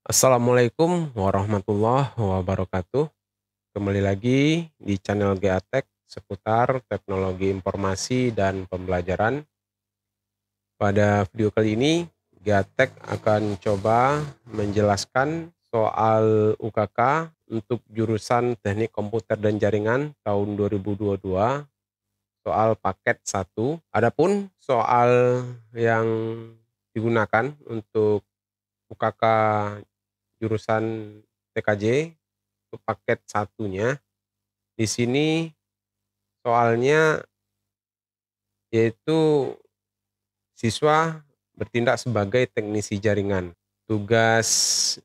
Assalamualaikum warahmatullahi wabarakatuh. Kembali lagi di channel GA Tech seputar teknologi informasi dan pembelajaran. Pada video kali ini, GA Tech akan coba menjelaskan soal UKK untuk jurusan Teknik Komputer dan Jaringan tahun 2022, soal paket 1. Adapun soal yang digunakan untuk UKK jurusan TKJ untuk paket satunya, di sini soalnya yaitu siswa bertindak sebagai teknisi jaringan. Tugas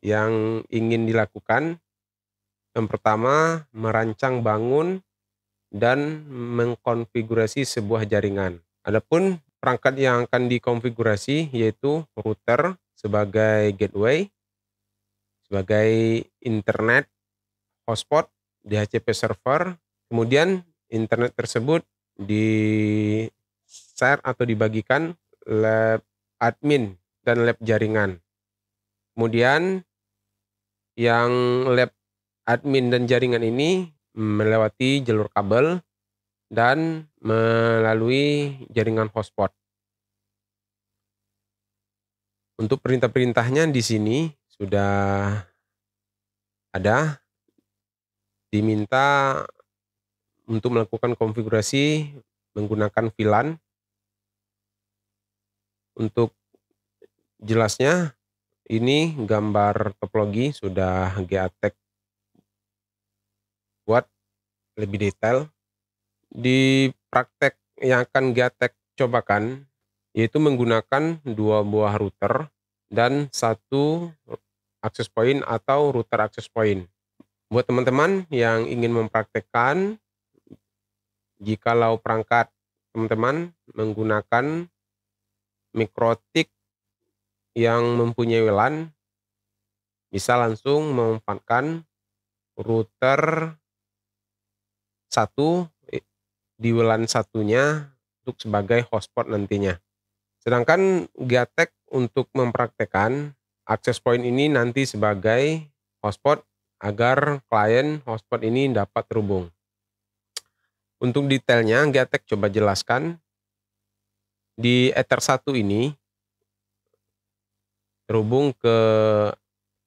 yang ingin dilakukan, yang pertama merancang, bangun, dan mengkonfigurasi sebuah jaringan. Adapun perangkat yang akan dikonfigurasi yaitu router sebagai gateway, sebagai internet, hotspot, DHCP server, kemudian internet tersebut di-share atau dibagikan lab admin dan lab jaringan. Kemudian yang lab admin dan jaringan ini melewati jalur kabel dan melalui jaringan hotspot. Untuk perintah-perintahnya di sini sudah ada, diminta untuk melakukan konfigurasi menggunakan VLAN. Untuk jelasnya, ini gambar topologi sudah GA Tech buat lebih detail. Di praktek yang akan GA Tech cobakan, yaitu menggunakan 2 buah router dan 1 access point atau router access point. Buat teman-teman yang ingin mempraktekkan, jikalau perangkat teman-teman menggunakan mikrotik yang mempunyai WLAN, bisa langsung memanfaatkan router 1 di WLAN satunya untuk sebagai hotspot nantinya. Sedangkan GA Tech untuk mempraktekkan access point ini nanti sebagai hotspot agar klien hotspot ini dapat terhubung. Untuk detailnya GA Tech coba jelaskan. Di Ether 1 ini terhubung ke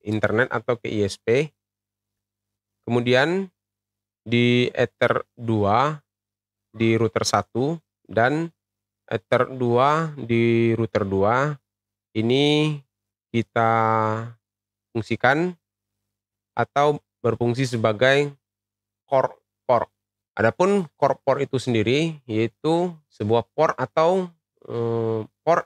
internet atau ke ISP. Kemudian di Ether 2 di router 1 dan Ether 2 di router 2 ini kita fungsikan atau berfungsi sebagai core port. Adapun core port itu sendiri yaitu sebuah port atau port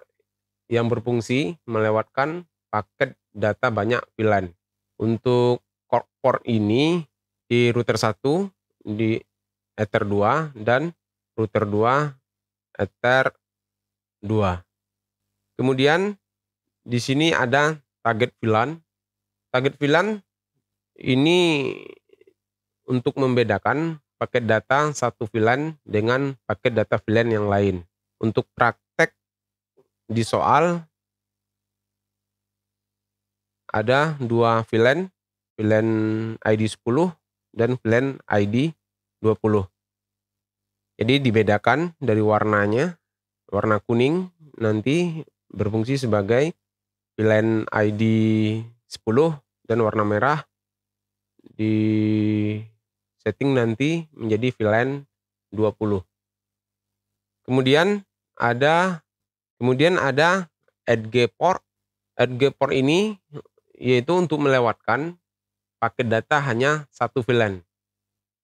yang berfungsi melewatkan paket data banyak VLAN. Untuk core port ini di router 1 di Ether 2 dan router 2 Ether 2. Kemudian di sini ada target VLAN. Target VLAN ini untuk membedakan paket data satu VLAN dengan paket data VLAN yang lain. Untuk praktek di soal ada 2 VLAN, VLAN ID 10 dan VLAN ID 20. Jadi dibedakan dari warnanya. Warna kuning nanti berfungsi sebagai VLAN ID 10 dan warna merah di setting nanti menjadi VLAN 20. Kemudian ada edge port. Edge port ini yaitu untuk melewatkan paket data hanya satu VLAN.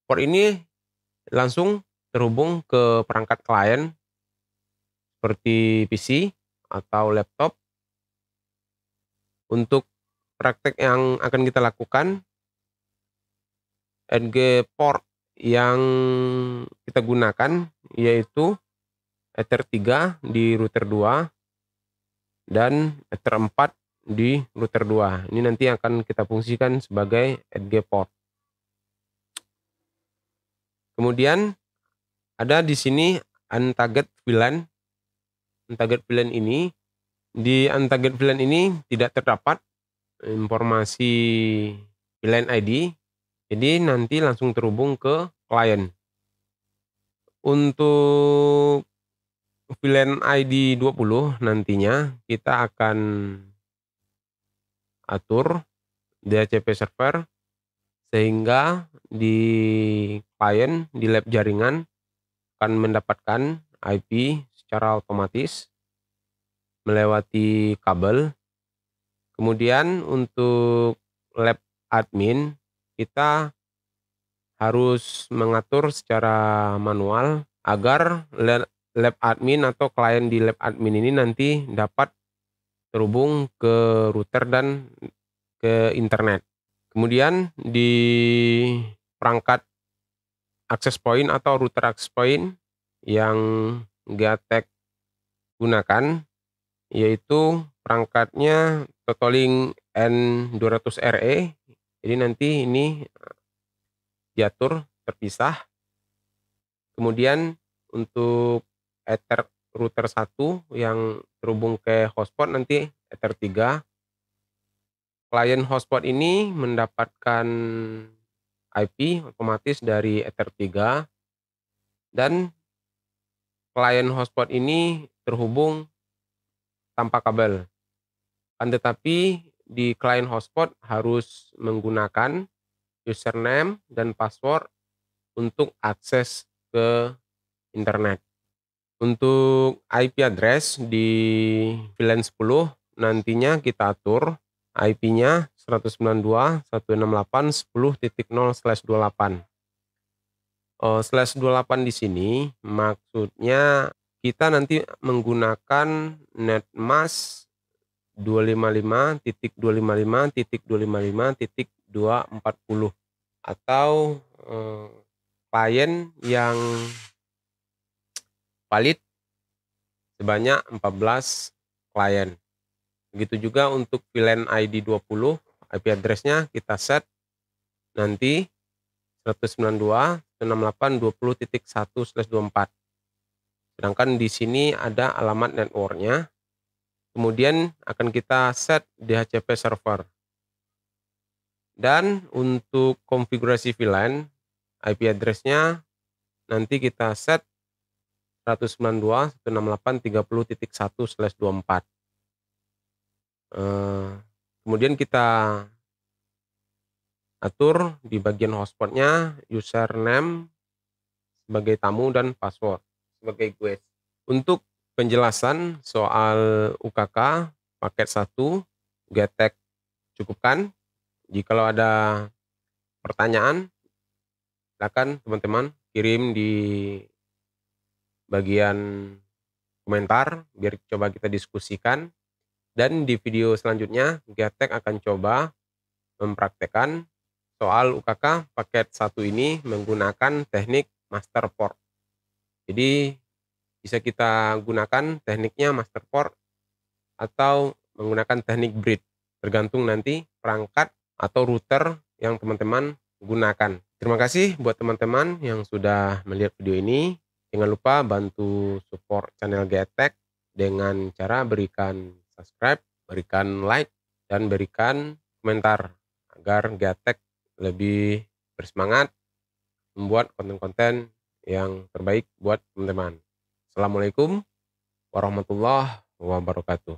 Port ini langsung terhubung ke perangkat klien seperti PC atau laptop. Untuk praktek yang akan kita lakukan, edge port yang kita gunakan yaitu Ether 3 di router 2 dan Ether 4 di router 2. Ini nanti akan kita fungsikan sebagai edge port. Kemudian ada di sini untarget VLAN. Untarget VLAN ini, di untarget VLAN ini tidak terdapat informasi VLAN ID, jadi nanti langsung terhubung ke klien. Untuk VLAN ID 20 nantinya kita akan atur DHCP server sehingga di klien, di lab jaringan akan mendapatkan IP secara otomatis melewati kabel. Kemudian untuk lab admin kita harus mengatur secara manual agar lab admin atau klien di lab admin ini nanti dapat terhubung ke router dan ke internet. Kemudian di perangkat access point atau router access point yang Gatek gunakan, yaitu perangkatnya Totalink N200RE. Jadi nanti ini diatur terpisah. Kemudian untuk Ether router 1 yang terhubung ke hotspot nanti Ether 3. Klien hotspot ini mendapatkan IP otomatis dari Ether 3 dan klien hotspot ini terhubung tanpa kabel. Tetapi di klien hotspot harus menggunakan username dan password untuk akses ke internet. Untuk IP address di VLAN 10 nantinya kita atur IP-nya 192.168.10.0/28. Slash 28 di sini maksudnya kita nanti menggunakan netmask 255.255.240 atau klien yang valid sebanyak 14 klien. Begitu juga untuk VLAN ID 20, IP address-nya kita set nanti 192.168.20.1/24. Sedangkan di sini ada alamat network-nya. Kemudian akan kita set DHCP server. Dan untuk konfigurasi VLAN, IP address-nya nanti kita set 192.168.30.1/24. Kemudian kita atur di bagian hotspotnya username sebagai tamu dan password sebagai guest. Untuk penjelasan soal UKK paket 1 Gatek cukupkan. Jikalau ada pertanyaan silakan teman-teman kirim di bagian komentar biar coba kita diskusikan. Dan di video selanjutnya Gatek akan coba mempraktekkan soal UKK paket 1 ini menggunakan teknik master port. Jadi bisa kita gunakan tekniknya master port atau menggunakan teknik bridge, tergantung nanti perangkat atau router yang teman-teman gunakan. Terima kasih buat teman-teman yang sudah melihat video ini. Jangan lupa bantu support channel Gatek dengan cara berikan subscribe, berikan like, dan berikan komentar agar Gatek lebih bersemangat membuat konten-konten yang terbaik buat teman-teman. Assalamualaikum warahmatullahi wabarakatuh.